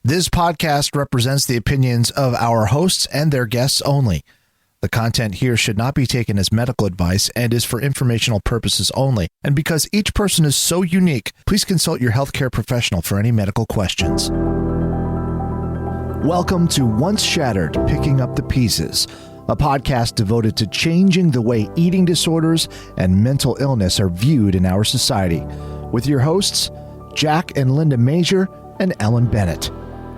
This podcast represents the opinions of our hosts and their guests only. The content here should not be taken as medical advice and is for informational purposes only. And because each person is so unique, please consult your healthcare professional for any medical questions. Welcome to Once Shattered, Picking Up the Pieces, a podcast devoted to changing the way eating disorders and mental illness are viewed in our society. With your hosts, Jack and Linda Major and Ellen Bennett.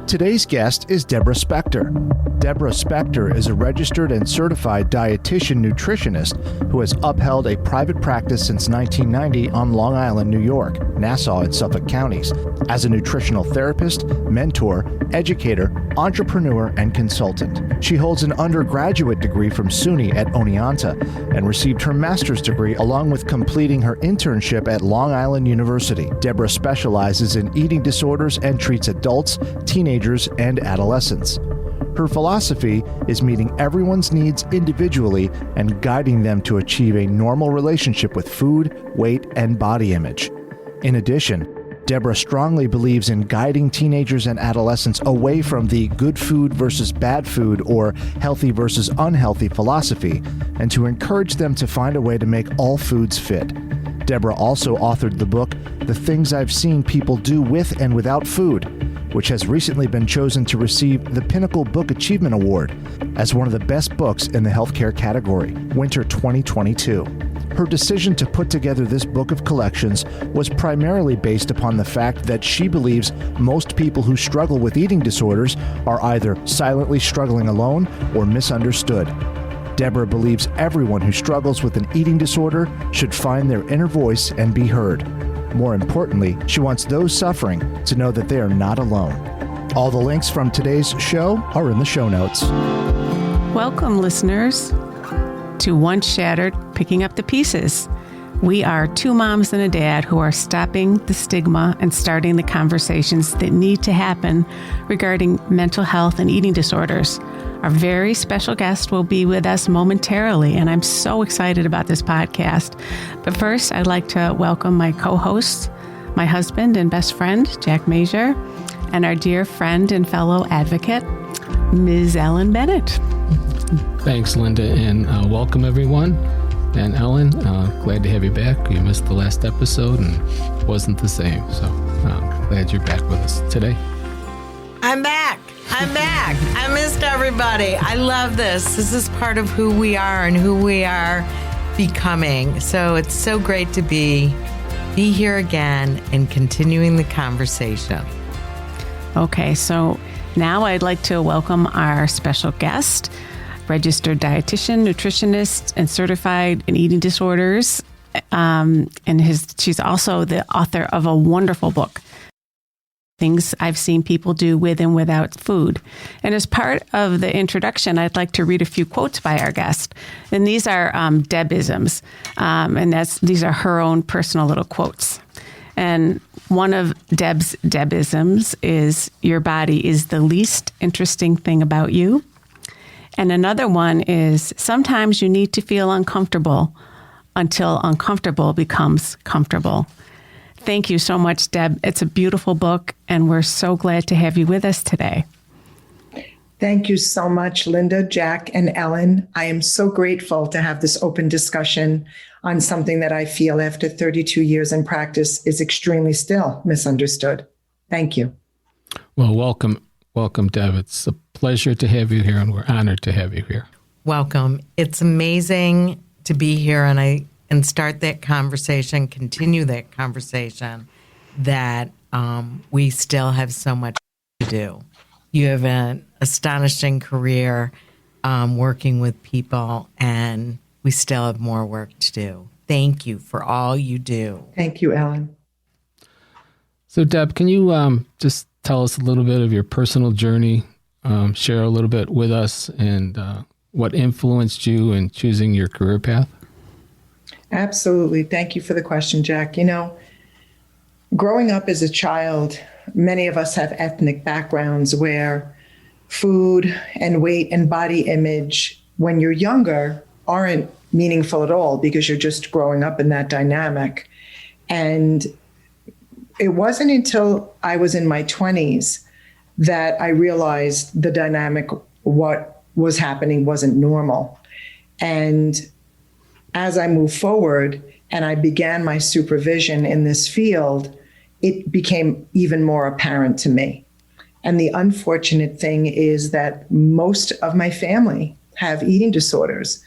Today's guest is Debra Spector. Debra Spector is a registered and certified dietitian-nutritionist who has upheld a private practice since 1990 on Long Island, New York, Nassau and Suffolk Counties, as a nutritional therapist, mentor, educator, entrepreneur, and consultant. She holds an undergraduate degree from SUNY at Oneonta and received her master's degree along with completing her internship at Long Island University. Debra specializes in eating disorders and treats adults, teenagers, and adolescents. Her philosophy is meeting everyone's needs individually and guiding them to achieve a normal relationship with food, weight, and body image. In addition, Debra strongly believes in guiding teenagers and adolescents away from the good food versus bad food or healthy versus unhealthy philosophy, and to encourage them to find a way to make all foods fit. Debra also authored the book, The Things I've Seen People Do With and Without Food, which has recently been chosen to receive the Pinnacle Book Achievement Award as one of the best books in the healthcare category, Winter 2022. Her decision to put together this book of collections was primarily based upon the fact that she believes most people who struggle with eating disorders are either silently struggling alone or misunderstood. Debra believes everyone who struggles with an eating disorder should find their inner voice and be heard. More importantly, she wants those suffering to know that they are not alone. All the links from today's show are in the show notes. Welcome, listeners, to Once Shattered, Picking Up the Pieces. We are two moms and a dad who are stopping the stigma and starting the conversations that need to happen regarding mental health and eating disorders. Our very special guest will be with us momentarily, and I'm so excited about this podcast. But first, I'd like to welcome my co-hosts, my husband and best friend, Jack Major, and our dear friend and fellow advocate, Ms. Ellen Bennett. Thanks, Linda, and welcome everyone. And Ellen, glad to have you back. You missed the last episode and it wasn't the same, so glad you're back with us today. I'm back. I missed everybody. I love this. This is part of who we are and who we are becoming. So it's so great to be here again and continuing the conversation. Okay, so now I'd like to welcome our special guest, registered dietitian, nutritionist, and certified in eating disorders. She's also the author of a wonderful book, Things I've Seen People Do With and Without Food. And as part of the introduction, I'd like to read a few quotes by our guest. And these are Debisms. These are her own personal little quotes. And one of Deb's Debisms is, "Your body is the least interesting thing about you." And another one is, "Sometimes you need to feel uncomfortable until uncomfortable becomes comfortable." Thank you so much, Deb. It's a beautiful book, and we're so glad to have you with us today. Thank you so much, Linda, Jack, and Ellen. I am so grateful to have this open discussion on something that I feel after 32 years in practice is extremely still misunderstood. Thank you. Well, welcome, Deb. It's a pleasure to have you here, and we're honored to have you here. Welcome. It's amazing to be here and start that conversation, continue that conversation, that we still have so much to do. You have an astonishing career working with people, and we still have more work to do. Thank you for all you do. Thank you, Ellen. So, Deb, can you just tell us a little bit of your personal journey, share a little bit with us, and what influenced you in choosing your career path? Absolutely. Thank you for the question, Jack. You know, growing up as a child, many of us have ethnic backgrounds where food and weight and body image, when you're younger, aren't meaningful at all because you're just growing up in that dynamic. And it wasn't until I was in my 20s that I realized the dynamic, what was happening wasn't normal. And as I moved forward and I began my supervision in this field, it became even more apparent to me. And the unfortunate thing is that most of my family have eating disorders.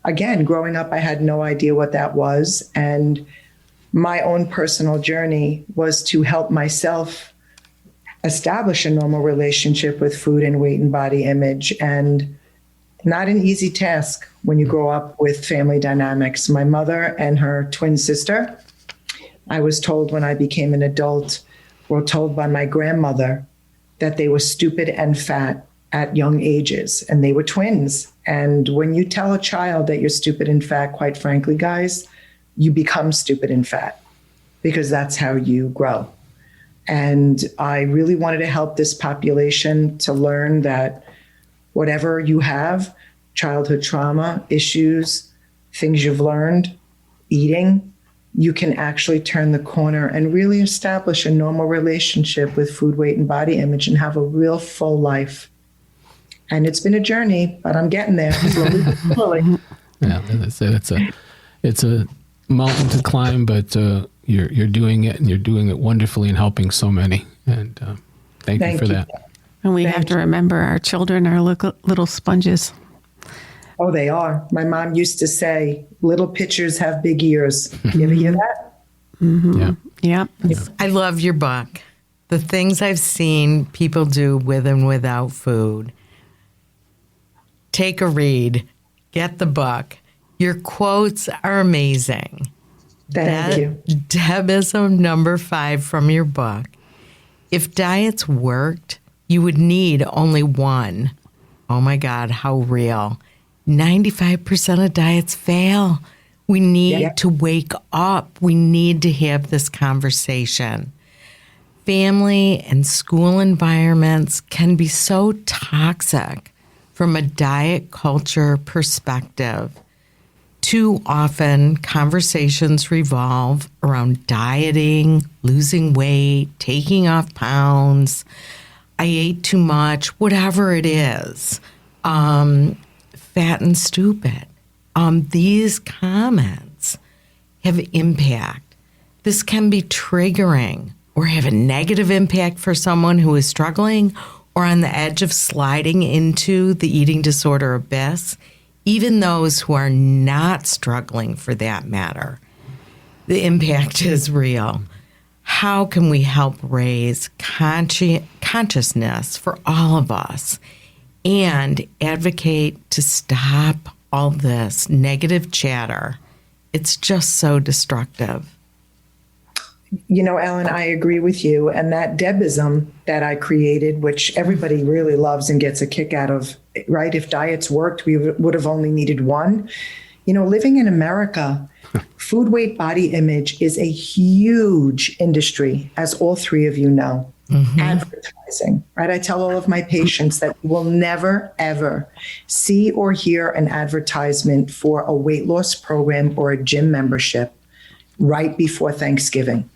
Again, growing up, I had no idea what that was. And my own personal journey was to help myself establish a normal relationship with food and weight and body image. And not an easy task when you grow up with family dynamics. My mother and her twin sister, I was told when I became an adult, were told by my grandmother that they were stupid and fat at young ages, and they were twins. And when you tell a child that you're stupid and fat, quite frankly, guys, you become stupid and fat because that's how you grow. And I really wanted to help this population to learn that whatever you have, childhood trauma, issues, things you've learned, eating, you can actually turn the corner and really establish a normal relationship with food, weight, and body image and have a real full life. And it's been a journey, but I'm getting there slowly but slowly. Yeah, it's a mountain to climb, but you're doing it, and you're doing it wonderfully and helping so many. And thank you for that. And we have to remember our children are little sponges. Oh, they are. My mom used to say, little pitchers have big ears. You ever hear that? Mm-hmm. Yeah. I love your book. The things I've seen people do with and without food. Take a read. Get the book. Your quotes are amazing. Thank you. Debism number 5 from your book. If diets worked, you would need only one. Oh my God, how real. 95% of diets fail. We need to wake up. We need to have this conversation. Family and school environments can be so toxic from a diet culture perspective. Too often, conversations revolve around dieting, losing weight, taking off pounds. I ate too much, whatever it is. Fat and stupid. These comments have impact. This can be triggering or have a negative impact for someone who is struggling or on the edge of sliding into the eating disorder abyss, even those who are not struggling for that matter. The impact is real. How can we help raise consciousness for all of us and advocate to stop all this negative chatter? It's just so destructive. You know, Ellen, I agree with you. And that Debism that I created, which everybody really loves and gets a kick out of, right? If diets worked, we would have only needed one. You know, living in America, food, weight, body image is a huge industry, as all three of you know. Mm-hmm. Advertising, right? I tell all of my patients that you will never, ever see or hear an advertisement for a weight loss program or a gym membership right before Thanksgiving.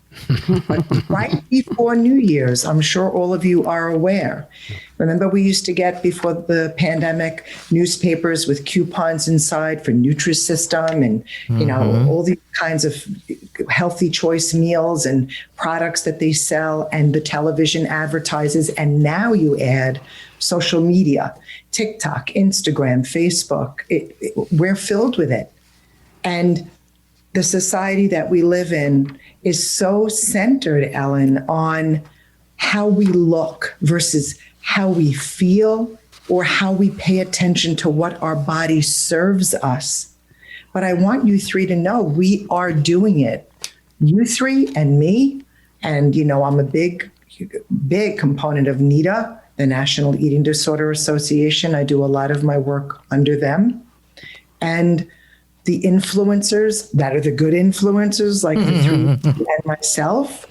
But right before New Year's, I'm sure all of you are aware. Remember, we used to get, before the pandemic, newspapers with coupons inside for Nutrisystem and, you know, all these kinds of healthy choice meals and products that they sell, and the television advertises. And now you add social media, TikTok, Instagram, Facebook. We're filled with it. And the society that we live in is so centered, Ellen, on how we look versus how we feel or how we pay attention to what our body serves us. But I want you three to know we are doing it. You three and me. And, you know, I'm a big component of NEDA, the National Eating Disorder Association. I do a lot of my work under them. And the influencers that are the good influencers, like the three and myself,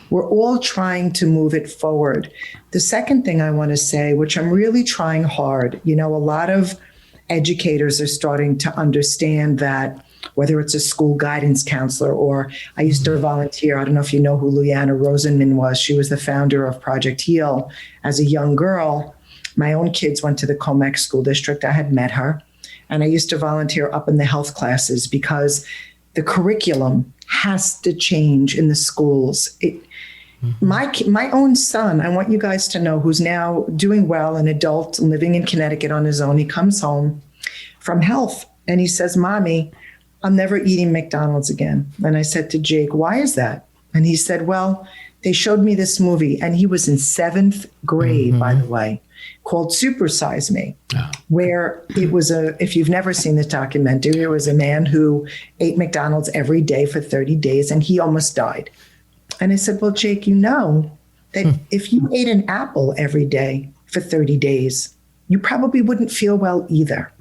we're all trying to move it forward. The second thing I want to say, which I'm really trying hard, you know, a lot of educators are starting to understand that whether it's a school guidance counselor, or I used to volunteer. I don't know if you know who Leanna Rosenman was. She was the founder of Project Heal. As a young girl, my own kids went to the Comex school district. I had met her, and I used to volunteer up in the health classes because the curriculum has to change in the schools. My own son, I want you guys to know, who's now doing well, an adult living in Connecticut on his own. He comes home from health and he says, "Mommy, I'm never eating McDonald's again." And I said to Jake, "Why is that?" And he said, "Well, they showed me this movie," and he was in 7th grade, by the way, called Super Size Me, where it was if you've never seen this documentary, it was a man who ate McDonald's every day for 30 days and he almost died. And I said, "Well, Jake, you know that if you ate an apple every day for 30 days, you probably wouldn't feel well either."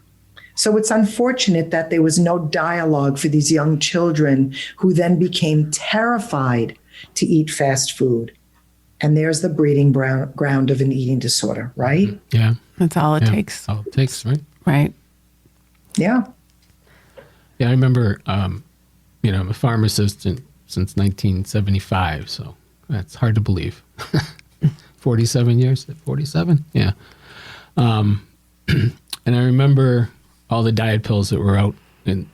So it's unfortunate that there was no dialogue for these young children who then became terrified to eat fast food. And there's the breeding ground of an eating disorder, right? Yeah. That's all it takes. All it takes, right? Right. Yeah. Yeah, I remember, I'm a pharmacist since 1975, so that's hard to believe. 47 years? 47? Yeah. And I remember all the diet pills that were out and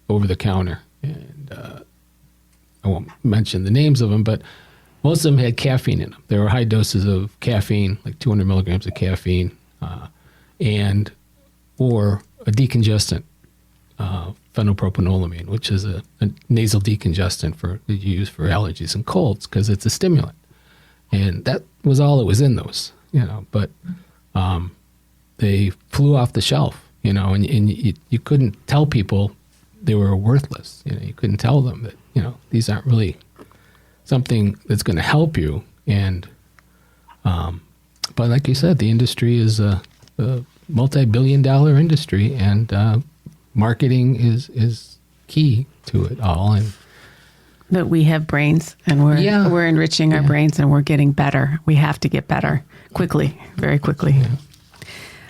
over the counter. And I won't mention the names of them, but most of them had caffeine in them. There were high doses of caffeine, like 200 milligrams of caffeine, or a decongestant, phenylpropanolamine, which is a nasal decongestant that you use for allergies and colds because it's a stimulant. And that was all that was in those, but they flew off the shelf, and you couldn't tell people they were worthless. You couldn't tell them that, these aren't really something that's going to help you. And, but like you said, the industry is a multi-billion-dollar industry, and marketing is key to it all. And But we have brains, and we're enriching our brains, and we're getting better. We have to get better quickly, very quickly.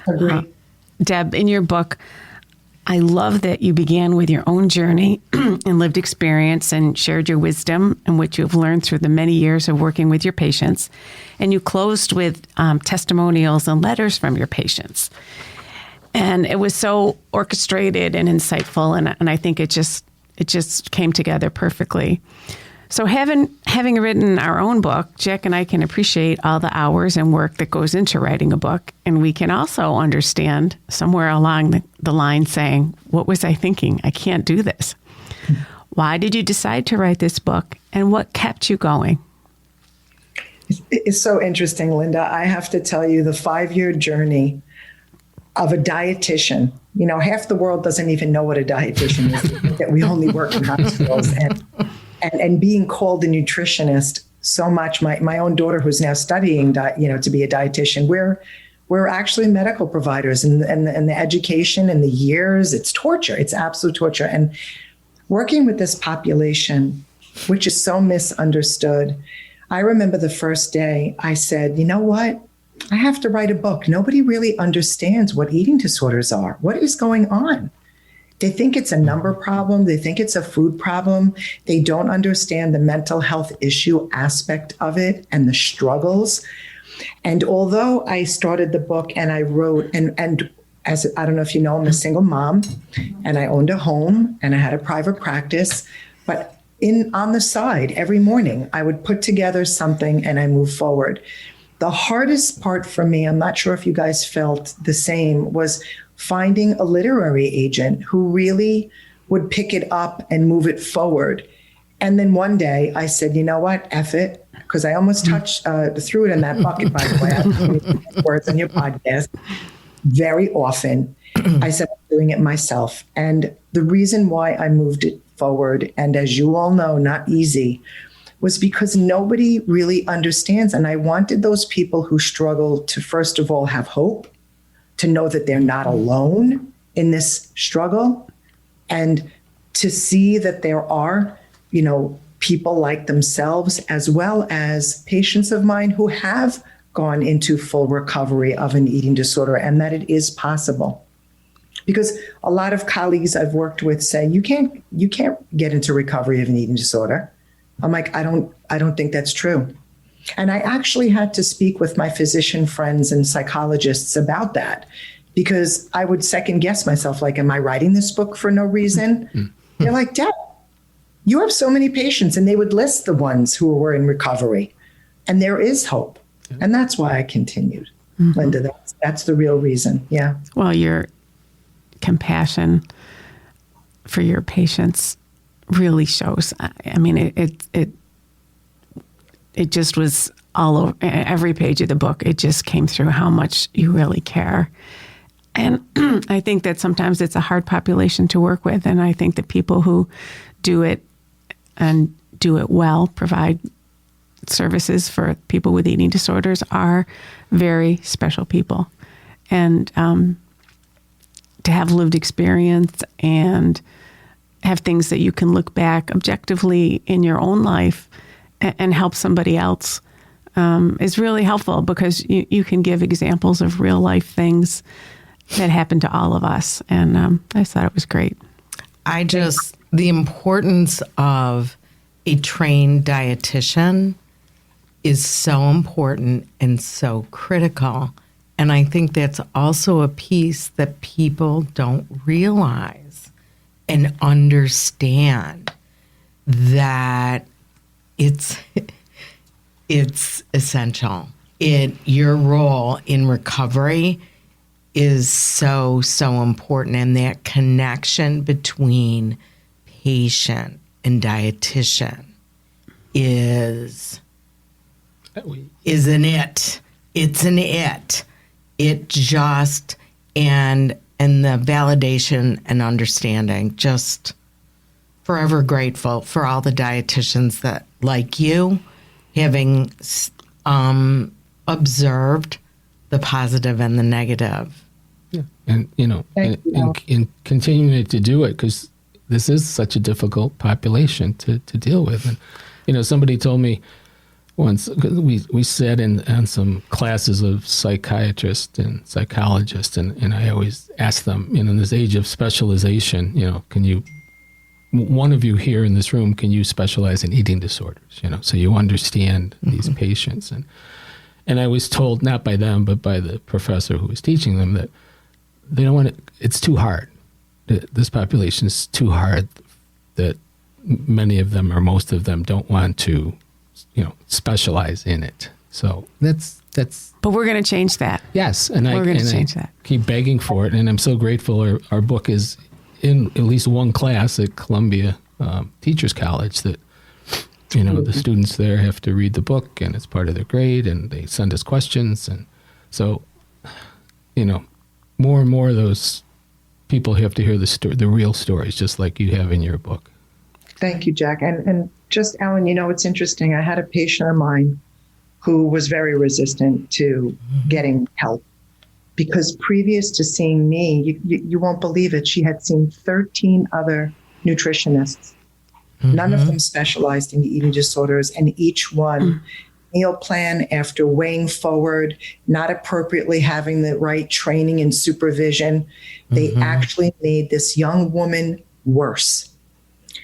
Agree. Deb, in your book, I love that you began with your own journey and lived experience and shared your wisdom and what you've learned through the many years of working with your patients. And you closed with testimonials and letters from your patients. And it was so orchestrated and insightful, and I think it just came together perfectly. So having written our own book, Jack and I can appreciate all the hours and work that goes into writing a book. And we can also understand somewhere along the line saying, what was I thinking? I can't do this. Why did you decide to write this book? And what kept you going? It's so interesting, Linda. I have to tell you, the 5-year journey of a dietitian. Half the world doesn't even know what a dietitian is, that we only work in hospitals. And being called a nutritionist so much, my own daughter who's now studying, to be a dietitian, we're actually medical providers, and the education and the years, it's torture. It's absolute torture. And working with this population, which is so misunderstood, I remember the first day I said, you know what? I have to write a book. Nobody really understands what eating disorders are. What is going on? They think it's a number problem. They think it's a food problem. They don't understand the mental health issue aspect of it and the struggles. And although I started the book and I wrote, and as I don't know if you know, I'm a single mom, and I owned a home and I had a private practice, but on the side every morning I would put together something and I move forward. The hardest part for me, I'm not sure if you guys felt the same, was finding a literary agent who really would pick it up and move it forward. And then one day I said, you know what, F it, because I almost threw it in that bucket, by the way. I use words on your podcast very often. I said, I'm doing it myself. And the reason why I moved it forward, and as you all know, not easy, was because nobody really understands. And I wanted those people who struggle to, first of all, have hope, to know that they're not alone in this struggle, and to see that there are, people like themselves, as well as patients of mine who have gone into full recovery of an eating disorder, and that it is possible. Because a lot of colleagues I've worked with say, you can't get into recovery of an eating disorder. I'm like, I don't think that's true. And I actually had to speak with my physician friends and psychologists about that, because I would second guess myself, like, am I writing this book for no reason? They're like, Deb, you have so many patients, and they would list the ones who were in recovery, and there is hope. And that's why I continued. Linda, that's the real reason. Yeah. Well, your compassion for your patients really shows. I mean, it just was all over every page of the book. It just came through how much you really care. And I think that sometimes it's a hard population to work with. And I think that people who do it and do it well, provide services for people with eating disorders, are very special people. And to have lived experience and have things that you can look back objectively in your own life and help somebody else is really helpful, because you can give examples of real life things that happen to all of us. And I thought it was great. The importance of a trained dietitian is so important and so critical. And I think that's also a piece that people don't realize and understand, that it's essential. Your role in recovery is so, so important. And that connection between patient and dietitian is an it. It's an it. It just, and the validation and understanding, just forever grateful for all the dietitians that, like you, having observed the positive and the negative. Yeah. And, in continuing to do it, because this is such a difficult population to deal with. And, somebody told me once, we sat on some classes of psychiatrists and psychologists, and I always ask them, in this age of specialization, one of you here in this room, can you specialize in eating disorders, so you understand these patients? And I was told, not by them, but by the professor who was teaching them, that they don't want it's too hard. This population is too hard, that many of them, or most of them, don't want to, specialize in it. So that's. But we're going to change that. Yes, and we're going to change that. Keep begging for it, and I'm so grateful. Our book is in at least one class at Columbia Teachers College that, the students there have to read the book, and it's part of their grade, and they send us questions, and so, more and more of those people have to hear the real stories, just like you have in your book. Thank you, Jack. And just, Alan, it's interesting. I had a patient of mine who was very resistant to getting help, because previous to seeing me, you won't believe it, she had seen 13 other nutritionists. None of them specialized in eating disorders, and each one meal plan after weighing forward, not appropriately having the right training and supervision, they actually made this young woman worse.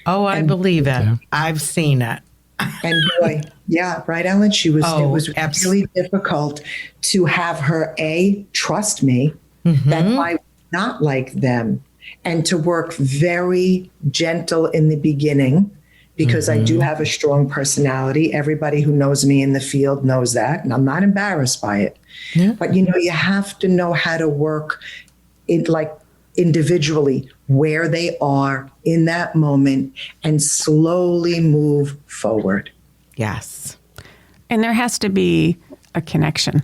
Oh, I believe it. Yeah. I've seen it. And boy, yeah, right, Ellen? It was really difficult to have her, trust me, that I was not like them, and to work very gentle in the beginning, because I do have a strong personality. Everybody who knows me in the field knows that, and I'm not embarrassed by it. Yeah. But, you have to know how to work individually, where they are in that moment, and slowly move forward. Yes. And there has to be a connection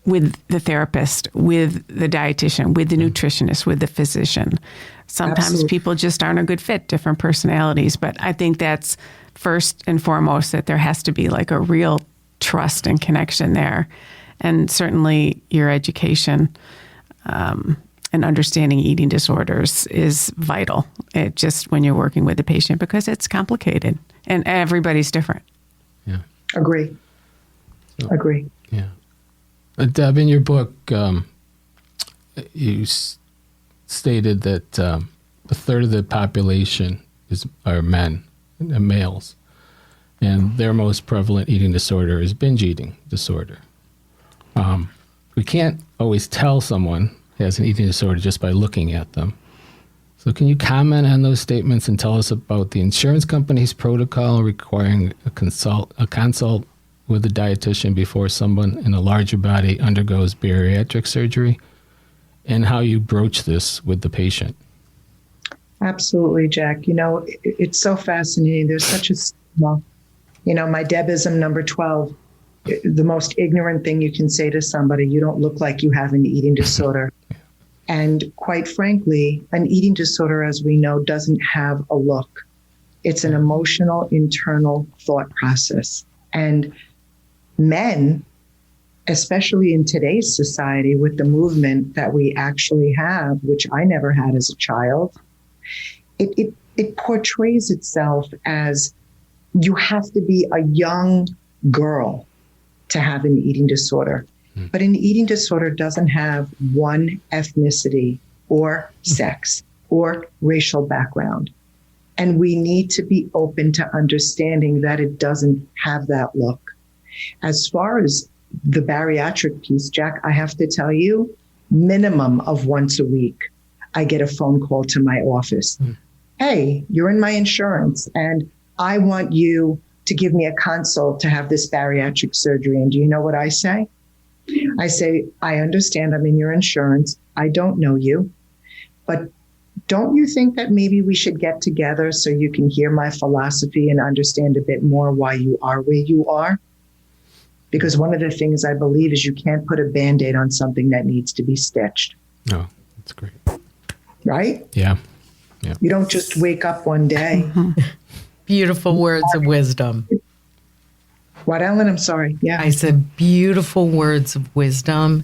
with the therapist, with the dietitian, with the nutritionist, with the physician. Sometimes Absolutely. People just aren't a good fit, different personalities. But I think that's first and foremost, that there has to be a real trust and connection there. And certainly your education and understanding eating disorders is vital. It just, when you're working with the patient, because it's complicated and everybody's different. Yeah. Agree. Yeah. Deb, in your book, you stated that a third of the population are men, males, and their most prevalent eating disorder is binge eating disorder. We can't always tell someone has an eating disorder just by looking at them. So can you comment on those statements and tell us about the insurance company's protocol requiring a consult with a dietitian before someone in a larger body undergoes bariatric surgery, and how you broach this with the patient? Absolutely, Jack. It's so fascinating. There's such a stigma. My Debism number 12, the most ignorant thing you can say to somebody, you don't look like you have an eating disorder. And quite frankly, an eating disorder, as we know, doesn't have a look. It's an emotional, internal thought process. And men, especially in today's society with the movement that we actually have, which I never had as a child, it portrays itself as you have to be a young girl to have an eating disorder. But an eating disorder doesn't have one ethnicity or sex or racial background. And we need to be open to understanding that it doesn't have that look. As far as the bariatric piece, Jack, I have to tell you, minimum of once a week, I get a phone call to my office. Hey, you're in my insurance, and I want you to give me a consult to have this bariatric surgery. And do you know what I say? I say, I understand I'm in your insurance. I don't know you, but don't you think that maybe we should get together so you can hear my philosophy and understand a bit more why you are where you are? Because one of the things I believe is you can't put a Band-Aid on something that needs to be stitched. No, that's great. Right? Yeah. You don't just wake up one day. Beautiful words of wisdom. What, Ellen? I'm sorry. Yeah. I said beautiful words of wisdom.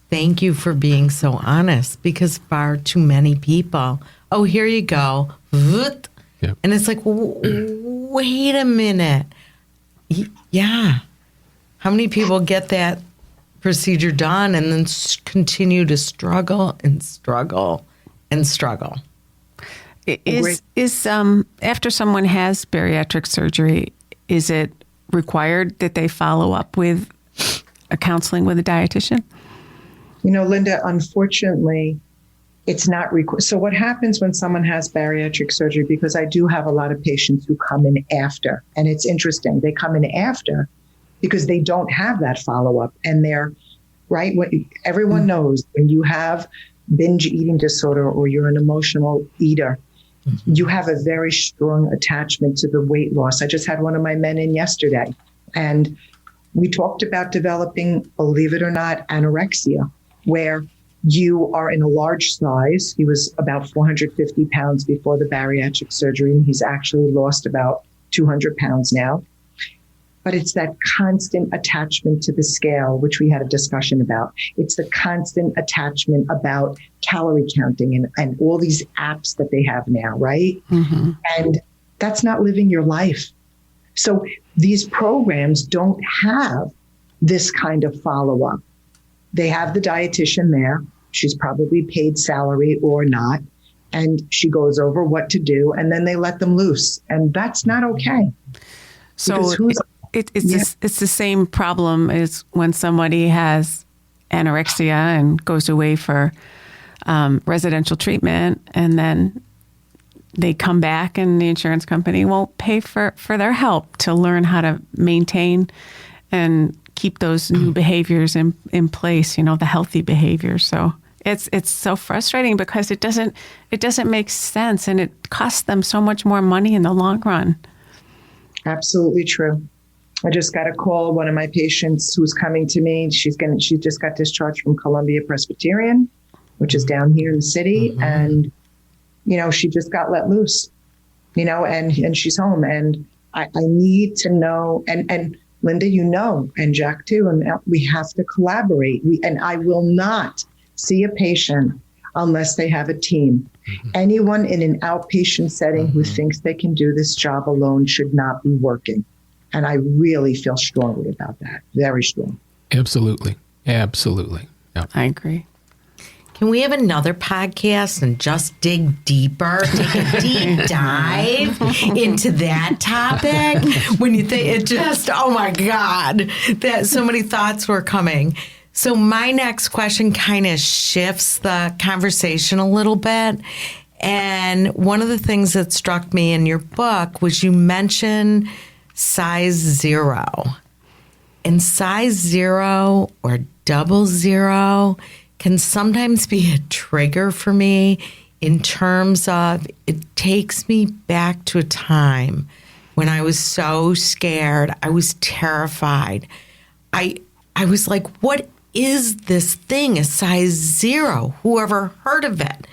Thank you for being so honest, because far too many people, oh, here you go. Yep. And it's like, wait a minute. Yeah. How many people get that procedure done and then continue to struggle and struggle and struggle? Is after someone has bariatric surgery, is it required that they follow up with a counseling with a dietitian? Linda, unfortunately, it's not required. So what happens when someone has bariatric surgery, because I do have a lot of patients who come in after, and it's interesting, they come in after because they don't have that follow-up, and they're, right, everyone knows when you have binge eating disorder or you're an emotional eater, you have a very strong attachment to the weight loss. I just had one of my men in yesterday, and we talked about developing, believe it or not, anorexia, where you are in a large size. He was about 450 pounds before the bariatric surgery, and he's actually lost about 200 pounds now. But it's that constant attachment to the scale, which we had a discussion about. It's the constant attachment about calorie counting and all these apps that they have now, right? Mm-hmm. And that's not living your life. So these programs don't have this kind of follow-up. They have the dietitian there. She's probably paid salary or not. And she goes over what to do, and then they let them loose. And that's not okay. So it's the same problem as when somebody has anorexia and goes away for residential treatment, and then they come back and the insurance company won't pay for their help to learn how to maintain and keep those new behaviors in place, the healthy behaviors. So it's so frustrating because it doesn't make sense, and it costs them so much more money in the long run. Absolutely true. I just got a call. One of my patients who's coming to me, she just got discharged from Columbia Presbyterian, which is down here in the city. Mm-hmm. And, she just got let loose, and she's home. And I need to know, and Linda, and Jack too, and we have to collaborate. And I will not see a patient unless they have a team. Mm-hmm. Anyone in an outpatient setting who thinks they can do this job alone should not be working. And I really feel strongly about that. Very strong. Absolutely. Yeah. I agree. can we have another podcast and just dig deeper, take a deep dive into that topic? When you think it just, oh my God, that so many thoughts were coming. So my next question kind of shifts the conversation a little bit. And one of the things that struck me in your book was you mentioned size 0. And size 0 or 00 can sometimes be a trigger for me in terms of it takes me back to a time when I was so scared. I was terrified. I was like, what is this thing, a size 0? Whoever heard of it?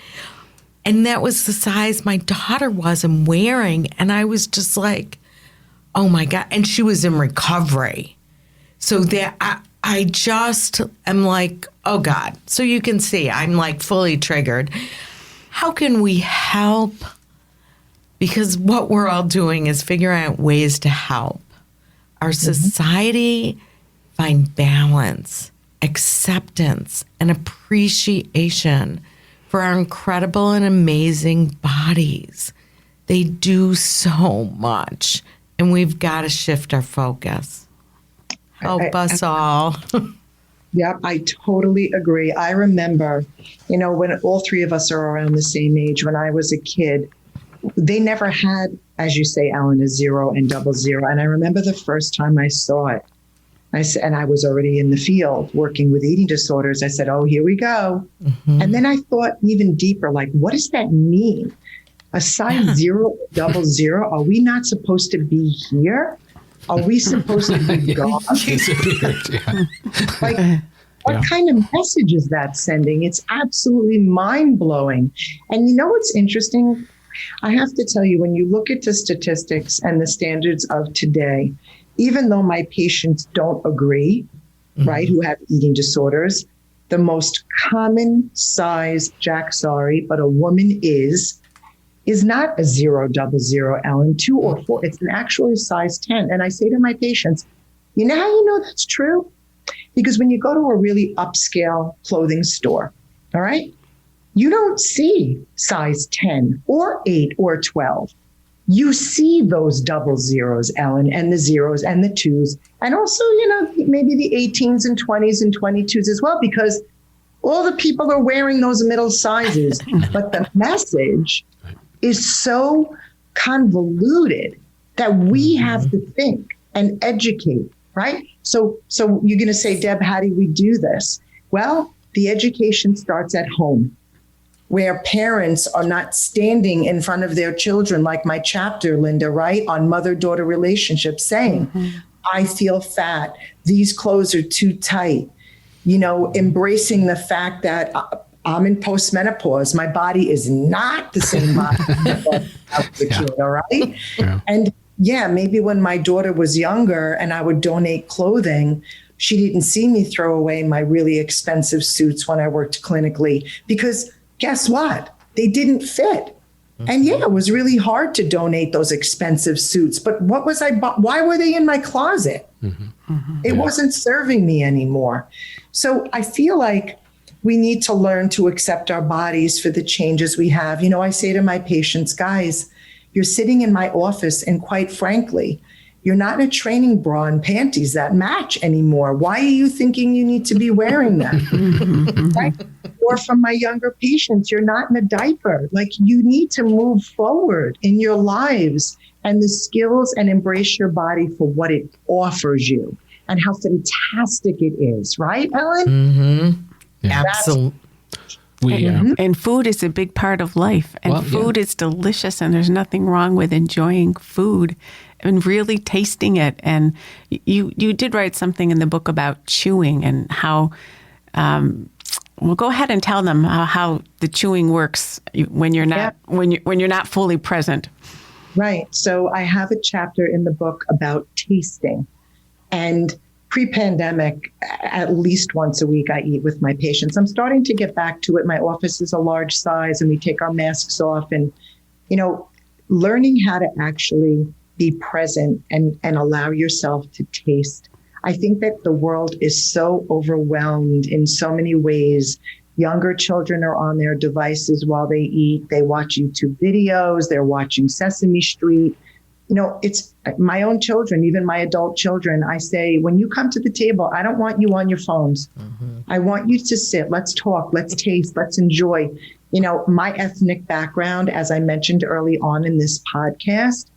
And that was the size my daughter wasn't wearing. And I was just like, oh my God. And she was in recovery. So that I just am like, oh God. So you can see I'm like fully triggered. How can we help? Because what we're all doing is figuring out ways to help our society find balance, acceptance, and appreciation for our incredible and amazing bodies. They do so much, and we've got to shift our focus. Help us all. Yep, I totally agree. I remember, when all three of us are around the same age, when I was a kid, they never had, as you say, Ellen, a 0 and 00. And I remember the first time I saw it, and I was already in the field working with eating disorders. I said, oh, here we go. Mm-hmm. And then I thought even deeper, like, what does that mean? A size 0, 00? Are we not supposed to be here? Are we supposed to be gone? Like, what kind of message is that sending? It's absolutely mind-blowing. And you know what's interesting? I have to tell you, when you look at the statistics and the standards of today, even though my patients don't agree, right, who have eating disorders, the most common size, Jack, sorry, but a woman is not a 0, 00, Ellen, 2 or 4. It's an actually size 10. And I say to my patients, you know how you know that's true? Because when you go to a really upscale clothing store, all right, you don't see size 10 or 8 or 12. You see those 00s, Ellen, and the 0s and the 2s. And also, maybe the 18s and 20s and 22s as well, because all the people are wearing those middle sizes. But the message is so convoluted that we have to think and educate, right? So you're going to say, Deb, how do we do this? Well, the education starts at home, where parents are not standing in front of their children like my chapter, Linda, right? On mother-daughter relationships saying, I feel fat. These clothes are too tight. Embracing the fact that I'm in postmenopause. My body is not the same body as the kid, all right? Yeah. And maybe when my daughter was younger and I would donate clothing, she didn't see me throw away my really expensive suits when I worked clinically, because guess what? They didn't fit. And it was really hard to donate those expensive suits. But what was I? Why were they in my closet? It wasn't serving me anymore. So I feel like we need to learn to accept our bodies for the changes we have. I say to my patients, guys, you're sitting in my office, and quite frankly, you're not in a training bra and panties that match anymore. Why are you thinking you need to be wearing them? Right? Or from my younger patients, you're not in a diaper. Like, you need to move forward in your lives and the skills and embrace your body for what it offers you and how fantastic it is. Right, Ellen? Yeah. Absolutely. And food is a big part of life. And food is delicious, and there's nothing wrong with enjoying food and really tasting it. And you did write something in the book about chewing and how, well, go ahead and tell them how the chewing works when you're not when you're not fully present. Right. So I have a chapter in the book about tasting, and pre-pandemic, at least once a week, I eat with my patients. I'm starting to get back to it. My office is a large size, and we take our masks off, and, learning how to actually be present and allow yourself to taste. I think that the world is so overwhelmed in so many ways Younger children are on their devices while they eat. They watch YouTube videos. They're watching Sesame Street. It's my own children, even my adult children. I say, when you come to the table, I don't want you on your phones. I want you to sit. Let's talk. Let's taste. Let's enjoy. My ethnic background, as I mentioned early on in this podcast,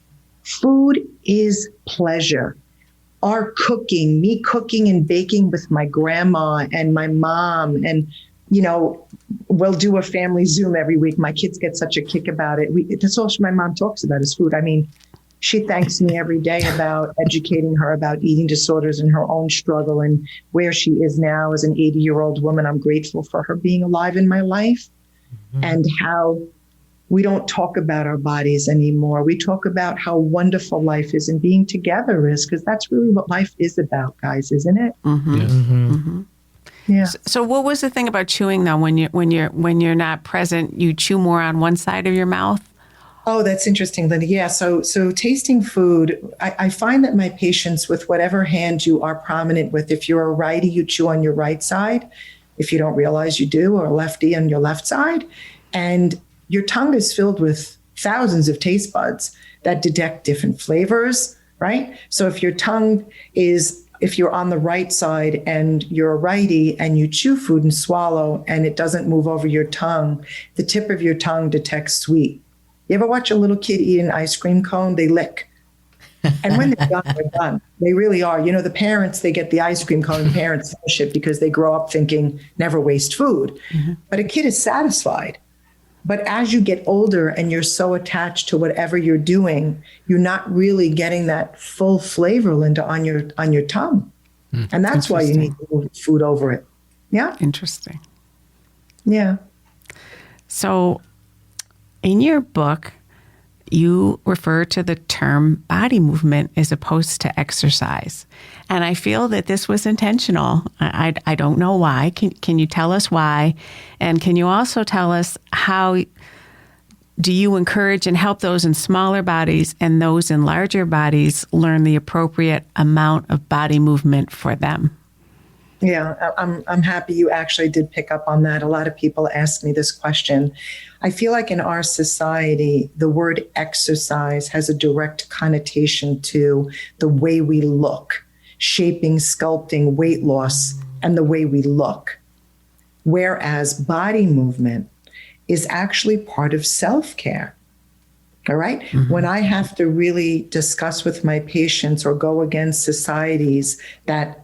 food is pleasure. Our cooking, me cooking and baking with my grandma and my mom, and we'll do a family Zoom every week. My kids get such a kick about it. That's all my mom talks about is food. I mean, she thanks me every day about educating her about eating disorders and her own struggle and where she is now as an 80-year-old woman. I'm grateful for her being alive in my life, and how we don't talk about our bodies anymore. We talk about how wonderful life is and being together is, because that's really what life is about, guys, isn't it? Yeah. So what was the thing about chewing though? When you're not present, you chew more on one side of your mouth? Oh, that's interesting, Linda. Yeah. So tasting food, I find that my patients, with whatever hand you are prominent with, if you're a righty, you chew on your right side. If you don't realize you do, or a lefty on your left side. And your tongue is filled with thousands of taste buds that detect different flavors, right? So if you're on the right side and you're a righty and you chew food and swallow and it doesn't move over your tongue, the tip of your tongue detects sweet. You ever watch a little kid eat an ice cream cone? They lick. And when they're done, they're done. They really are. The parents, they get the ice cream cone and parents finish because they grow up thinking never waste food. But a kid is satisfied. But as you get older and you're so attached to whatever you're doing, you're not really getting that full flavor, Linda, on your tongue. And that's why you need to move food over it. Yeah. Interesting. Yeah. So in your book, you refer to the term body movement as opposed to exercise. And I feel that this was intentional. I don't know why. Can you tell us why? And can you also tell us how do you encourage and help those in smaller bodies and those in larger bodies learn the appropriate amount of body movement for them? Yeah, I'm happy you actually did pick up on that. A lot of people ask me this question. I feel like in our society, the word exercise has a direct connotation to the way we look, shaping, sculpting, weight loss, and the way we look. Whereas body movement is actually part of self-care. All right? When I have to really discuss with my patients or go against societies that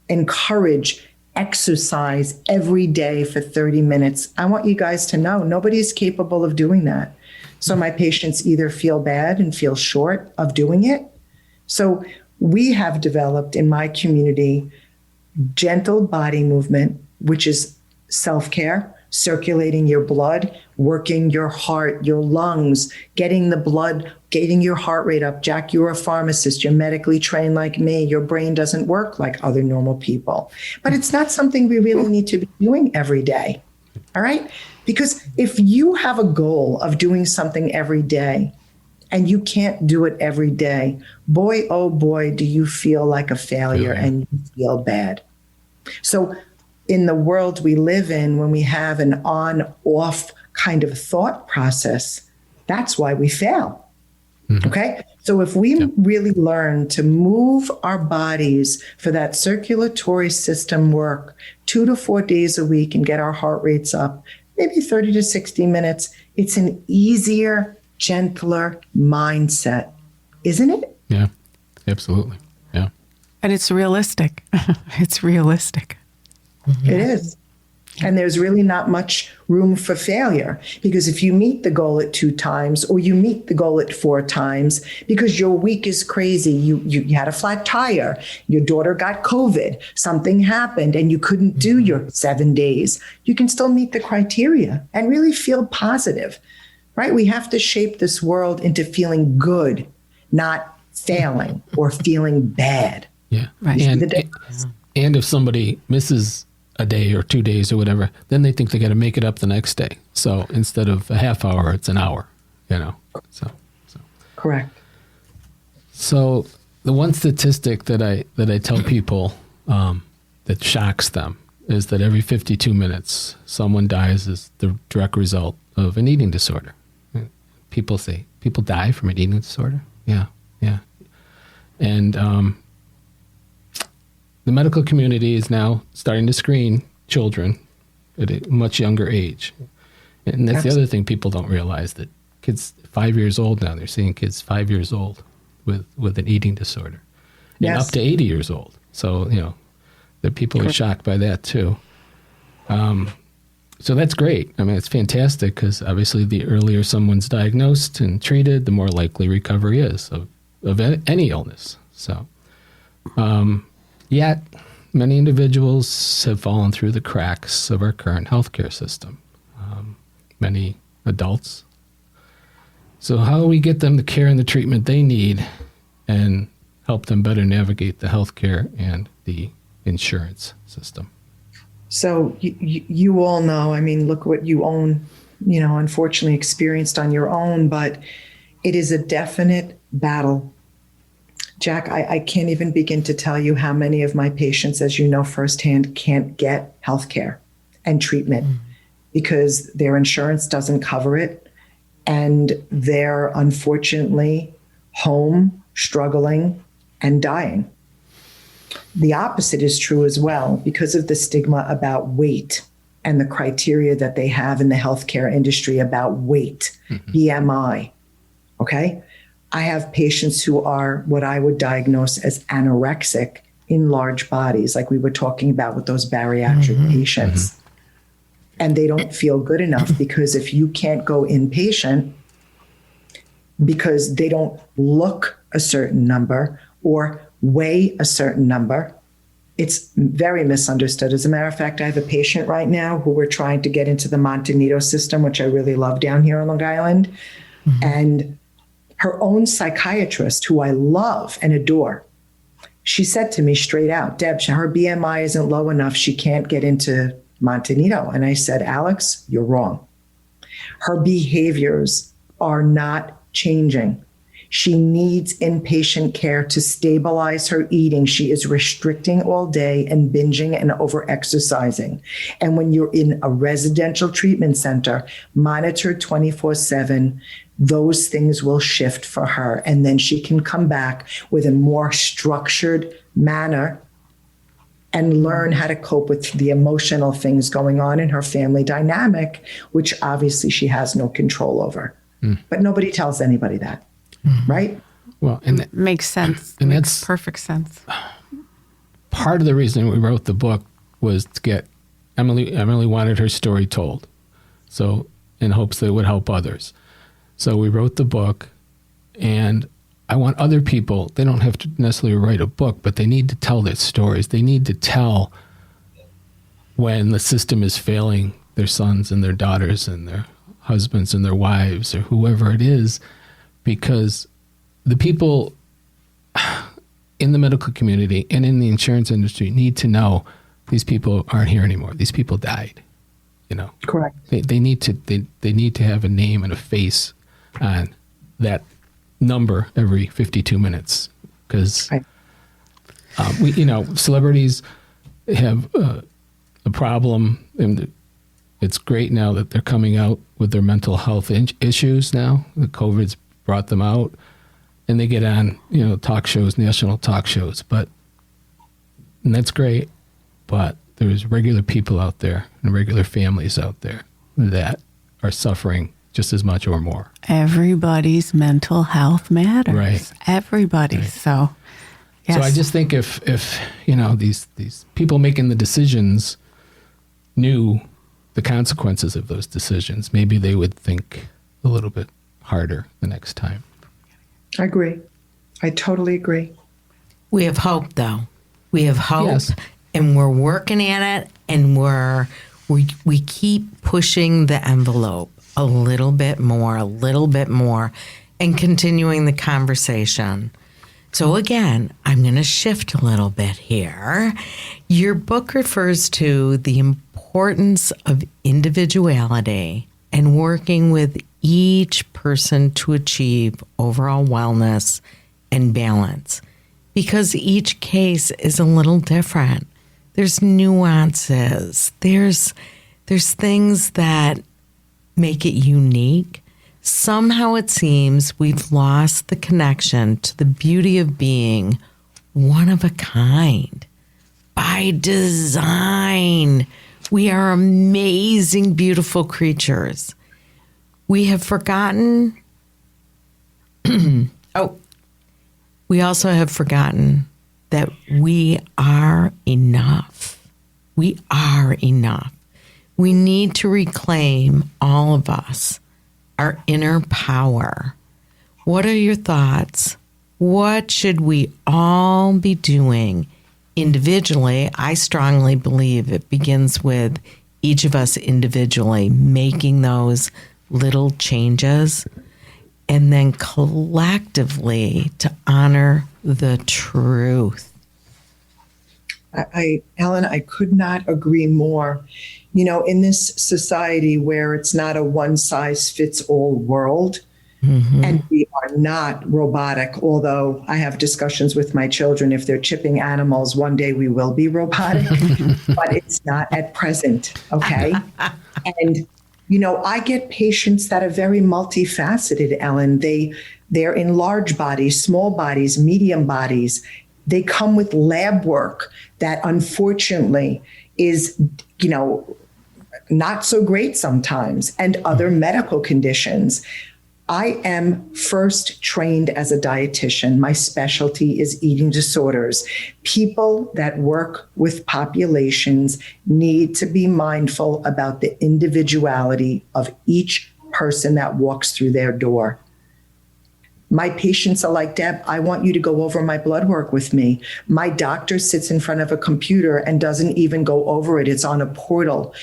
encourage exercise every day for 30 minutes. I want you guys to know nobody's capable of doing that. So my patients either feel bad and feel short of doing it. So we have developed in my community gentle body movement, which is self-care, circulating your blood, working your heart, your lungs, getting the blood, getting your heart rate up. Jack, you're a pharmacist. You're medically trained like me. Your brain doesn't work like other normal people. But it's not something we really need to be doing every day. All right? Because if you have a goal of doing something every day and you can't do it every day, boy, oh boy, do you feel like a failure and you feel bad. So in the world we live in, when we have an on-off kind of thought process, that's why we fail. Okay? So if we really learn to move our bodies for that circulatory system work 2 to 4 days a week and get our heart rates up, maybe 30 to 60 minutes, it's an easier, gentler mindset, isn't it? Yeah, absolutely. Yeah. And it's realistic. It's realistic. It is. And there's really not much room for failure, because if you meet the goal at 2 times or you meet the goal at 4 times because your week is crazy, you had a flat tire, your daughter got COVID, something happened and you couldn't do your 7 days, you can still meet the criteria and really feel positive, right? We have to shape this world into feeling good, not failing or feeling bad. Yeah. Right. And if somebody misses a day or 2 days or whatever, then they think they got to make it up the next day. So instead of a half hour, it's an hour, So Correct. So the one statistic that I tell people that shocks them is that every 52 minutes, someone dies as the direct result of an eating disorder. People say, people die from an eating disorder? Yeah. And the medical community is now starting to screen children at a much younger age. And that's the other thing people don't realize, that kids 5 years old now, they're seeing kids 5 years old with an eating disorder. And up to 80 years old. So, the people are shocked by that too. So that's great. I mean, it's fantastic, because obviously the earlier someone's diagnosed and treated, the more likely recovery is of any illness. So, yet many individuals have fallen through the cracks of our current healthcare system. Many adults. So how do we get them the care and the treatment they need and help them better navigate the healthcare and the insurance system? So you all know, I mean, look what you own, unfortunately experienced on your own, but it is a definite battle. Jack, I can't even begin to tell you how many of my patients, as you know firsthand, can't get healthcare and treatment because their insurance doesn't cover it. And they're unfortunately home, struggling, and dying. The opposite is true as well, because of the stigma about weight and the criteria that they have in the healthcare industry about weight, BMI. Okay? I have patients who are what I would diagnose as anorexic in large bodies, like we were talking about with those bariatric patients. And they don't feel good enough, because if you can't go inpatient because they don't look a certain number or weigh a certain number, it's very misunderstood. As a matter of fact, I have a patient right now who we're trying to get into the Montanito system, which I really love down here on Long Island. And her own psychiatrist, who I love and adore, she said to me straight out, Deb, her BMI isn't low enough. She can't get into Montanito. And I said, Alex, you're wrong. Her behaviors are not changing. She needs inpatient care to stabilize her eating. She is restricting all day and binging and over-exercising. And when you're in a residential treatment center, monitored 24/7, those things will shift for her. And then she can come back with a more structured manner and learn how to cope with the emotional things going on in her family dynamic, which obviously she has no control over. But nobody tells anybody that, right? Well, and that makes sense. And makes that's perfect sense. Part of the reason we wrote the book was to get Emily wanted her story told, so in hopes that it would help others. So we wrote the book, and I want other people, they don't have to necessarily write a book, but they need to tell their stories. They need to tell when the system is failing their sons and their daughters and their husbands and their wives or whoever it is, because the people in the medical community and in the insurance industry need to know these people aren't here anymore. These people died, Correct. They need to have a name and a face on that number every 52 minutes, because celebrities have a problem, and it's great now that they're coming out with their mental health issues now. The COVID's brought them out, and they get on talk shows, national talk shows, and that's great, but there's regular people out there and regular families out there that are suffering just as much or more. Everybody's mental health matters. Right. Everybody. Right. So, yes. So I just think if these people making the decisions knew the consequences of those decisions, maybe they would think a little bit harder the next time. I agree. I totally agree. We have hope, though. We have hope, yes. And we're working at it, and we keep pushing the envelope a little bit more, and continuing the conversation. So again, I'm going to shift a little bit here. Your book refers to the importance of individuality and working with each person to achieve overall wellness and balance, because each case is a little different. There's nuances. There's things that make it unique. Somehow it seems we've lost the connection to the beauty of being one of a kind. By design, we are amazing, beautiful creatures. We have forgotten. We also have forgotten that we are enough. We are enough. We need to reclaim, all of us, our inner power. What are your thoughts? What should we all be doing individually? I strongly believe it begins with each of us individually making those little changes, and then collectively to honor the truth. Ellen, I could not agree more. In this society where it's not a one-size-fits-all world, and we are not robotic, although I have discussions with my children, if they're chipping animals, one day we will be robotic, but it's not at present, okay? And I get patients that are very multifaceted, Ellen. They're in large bodies, small bodies, medium bodies. They come with lab work that unfortunately is, not so great sometimes, and other medical conditions. I am first trained as a dietitian. My specialty is eating disorders. People that work with populations need to be mindful about the individuality of each person that walks through their door. My patients are like, Deb, I want you to go over my blood work with me. My doctor sits in front of a computer and doesn't even go over it. It's on a portal.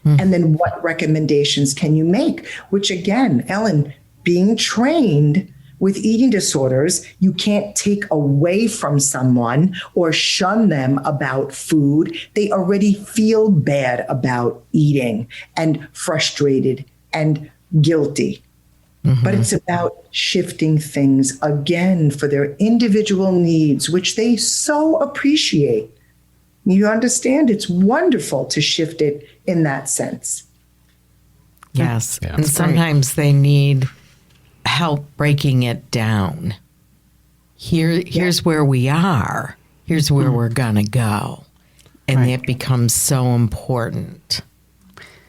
And then what recommendations can you make? Which again, Ellen, being trained with eating disorders, you can't take away from someone or shun them about food. They already feel bad about eating and frustrated and guilty. But it's about shifting things again for their individual needs, which they so appreciate. You understand? It's wonderful to shift it in that sense. Yes. Yeah. And sometimes they need help breaking it down. Here's where we are. Here's where we're going to go. And it becomes so important.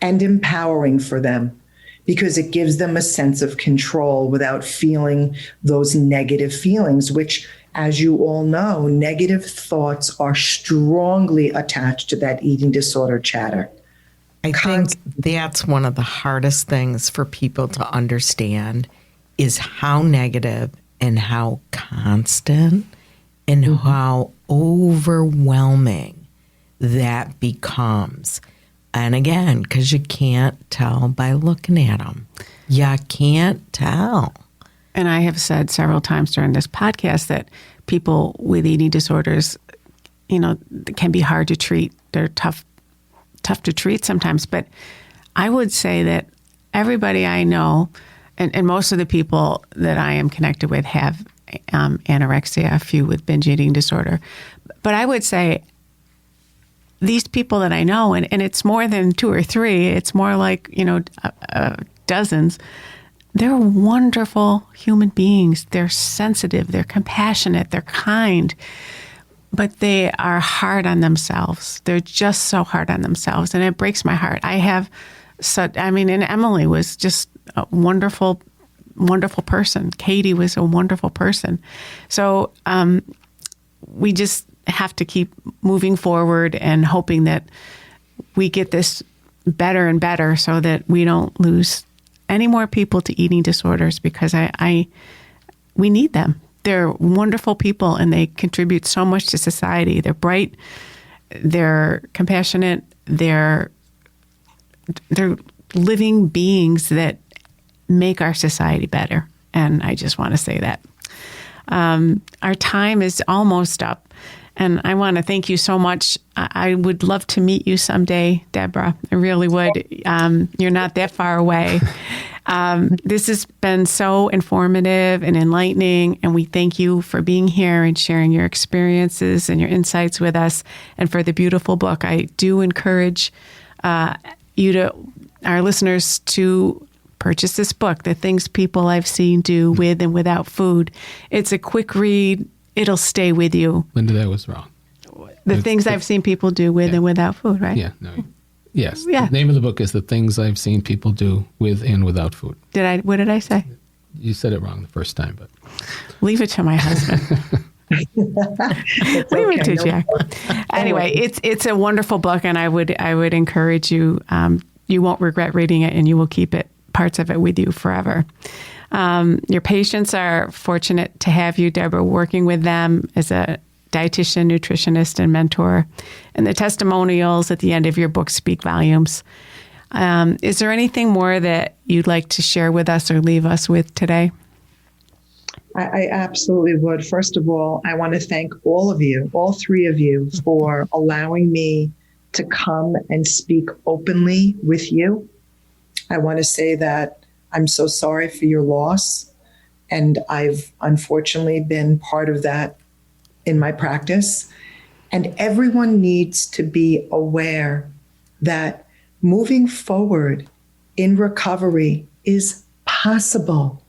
And empowering for them, because it gives them a sense of control without feeling those negative feelings, which, as you all know, negative thoughts are strongly attached to that eating disorder chatter. I think that's one of the hardest things for people to understand is how negative and how constant and how overwhelming that becomes. And again, because you can't tell by looking at them. You can't tell. And I have said several times during this podcast that people with eating disorders, can be hard to treat. They're tough to treat sometimes. But I would say that everybody I know, and most of the people that I am connected with have anorexia, a few with binge eating disorder. But I would say these people that I know, and it's more than 2 or 3, it's more like, dozens, they're wonderful human beings. They're sensitive, they're compassionate, they're kind, but they are hard on themselves. They're just so hard on themselves, and it breaks my heart. And Emily was just a wonderful, wonderful person. Katie was a wonderful person. So we just have to keep moving forward and hoping that we get this better and better so that we don't lose any more people to eating disorders, because we need them. They're wonderful people and they contribute so much to society. They're bright, they're compassionate, they're living beings that make our society better. And I just want to say that. Our time is almost up. And I want to thank you so much. I would love to meet you someday, Debra. I really would. You're not that far away. This has been so informative and enlightening, and we thank you for being here and sharing your experiences and your insights with us, and for the beautiful book. I do encourage our listeners to purchase this book, The Things People I've Seen Do With and Without Food. It's a quick read. It'll stay with you. Linda, that was wrong. The Things I've Seen People Do With and Without Food, right? Yeah, no. Yes. Yeah. The name of the book is The Things I've Seen People Do With and Without Food. What did I say? You said it wrong the first time, but leave it to my husband. Leave it to Jack. Anyway, it's a wonderful book, and I would encourage you. You won't regret reading it, and you will keep parts of it with you forever. Your patients are fortunate to have you, Debra, working with them as a dietitian, nutritionist, and mentor. And the testimonials at the end of your book speak volumes. Is there anything more that you'd like to share with us or leave us with today? I absolutely would. First of all, I want to thank all of you, all three of you, for allowing me to come and speak openly with you. I want to say that I'm so sorry for your loss, and I've unfortunately been part of that in my practice. And everyone needs to be aware that moving forward in recovery is possible.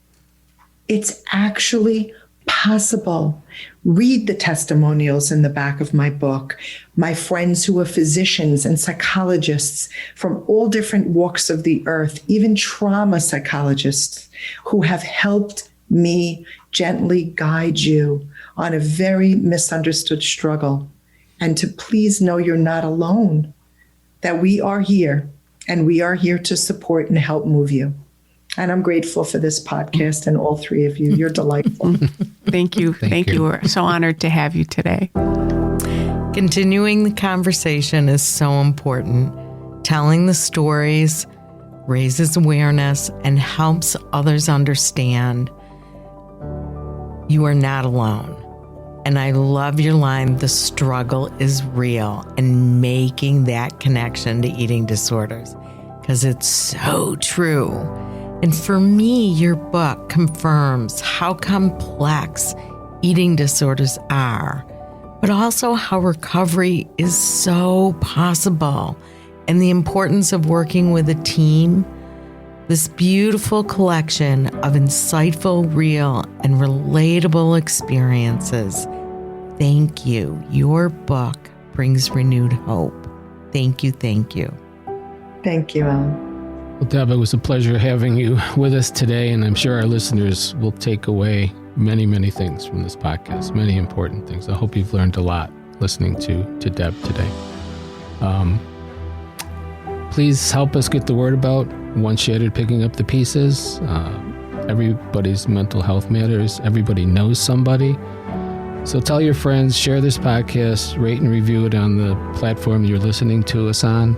It's actually possible. Read the testimonials in the back of my book. My friends who are physicians and psychologists from all different walks of the earth, even trauma psychologists who have helped me gently guide you on a very misunderstood struggle. And to please know you're not alone, that we are here, and we are here to support and help move you. And I'm grateful for this podcast and all three of you. You're delightful. Thank you. Thank you. We're so honored to have you today. Continuing the conversation is so important. Telling the stories raises awareness and helps others understand you are not alone. And I love your line, the struggle is real, and making that connection to eating disorders, because it's so true. And for me, your book confirms how complex eating disorders are, but also how recovery is so possible, and the importance of working with a team. This beautiful collection of insightful, real, and relatable experiences. Thank you. Your book brings renewed hope. Thank you. Thank you. Thank you, Ellen. Well, Deb, it was a pleasure having you with us today, and I'm sure our listeners will take away many, many things from this podcast, many important things. I hope you've learned a lot listening to Deb today. Please help us get the word about One Shattered Picking Up the Pieces. Everybody's mental health matters. Everybody knows somebody. So tell your friends, share this podcast, rate and review it on the platform you're listening to us on.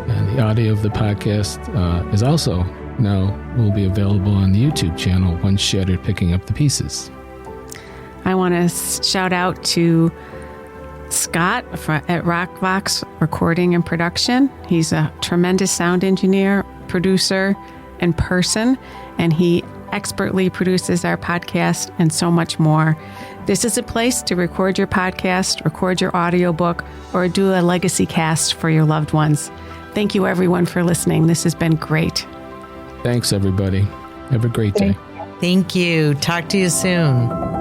And the audio of the podcast is also now will be available on the YouTube channel, One Shattered Picking Up the Pieces. I want to shout out to Scott at Rockvox Recording and Production. He's a tremendous sound engineer, producer, and person, and he expertly produces our podcast and so much more. This is a place to record your podcast, record your audiobook, or do a legacy cast for your loved ones. Thank you, everyone, for listening. This has been great. Thanks, everybody. Have a great day. Thank you. Talk to you soon.